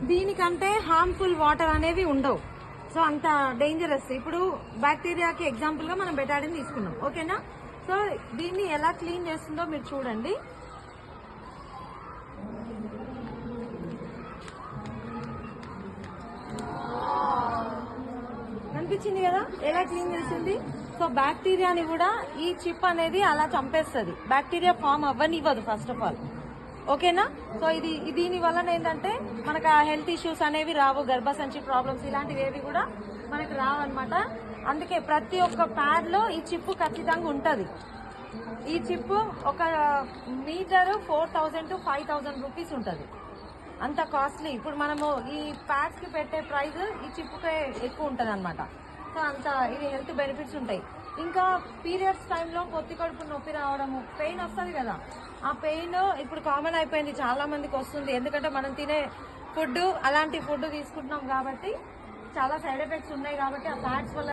దీనికంటే harmful water అనేవి ఉండవు. సో అంత డేంజరస్. ఇప్పుడు బ్యాక్టీరియాకి ఎగ్జాంపుల్ గా మనం బెటాడిన్ తీసుకున్నాం, ఓకేనా. సో దీన్ని ఎలా క్లీన్ చేస్తుందో మీరు చూడండి. కనిపించింది కదా ఎలా క్లీన్ చేసింది. సో బ్యాక్టీరియాని కూడా ఈ చిప్ అనేది అలా చంపేస్తుంది, బ్యాక్టీరియా ఫామ్ అవ్వనివ్వదు ఫస్ట్ ఆఫ్ ఆల్, ఓకేనా. సో దీని వలన ఏంటంటే మనకు ఆ హెల్త్ ఇష్యూస్ అనేవి రావు, గర్భసంచి ప్రాబ్లమ్స్ ఇలాంటివి ఏవి కూడా మనకు రావు అనమాట. అందుకే ప్రతి ఒక్క ప్యాడ్ లో ఈ చిప్ ఖచ్చితంగా ఉంటుంది. ఈ చిప్ ఒక మీటరు 4000 to 5000 రూపీస్ ఉంటుంది, అంత కాస్ట్లీ. ఇప్పుడు మనము ఈ ప్యాడ్స్ కి పెట్టే ప్రైస్ ఈ చిప్కే ఎక్కువ ఉంటుంది అనమాట. సో అంత ఇది హెల్త్ బెనిఫిట్స్ ఉంటాయి. ఇంకా పీరియడ్స్ టైంలో పొత్తి కడుపు నొప్పి రావడము, పెయిన్ వస్తుంది కదా, ఆ పెయిన్ ఇప్పుడు కామన్ అయిపోయింది, చాలా మందికి వస్తుంది. ఎందుకంటే మనం తినే ఫుడ్ అలాంటి ఫుడ్ తీసుకుంటున్నాం కాబట్టి చాలా సైడ్ ఎఫెక్ట్స్ ఉన్నాయి కాబట్టి ఆ ప్యాడ్స్ వల్ల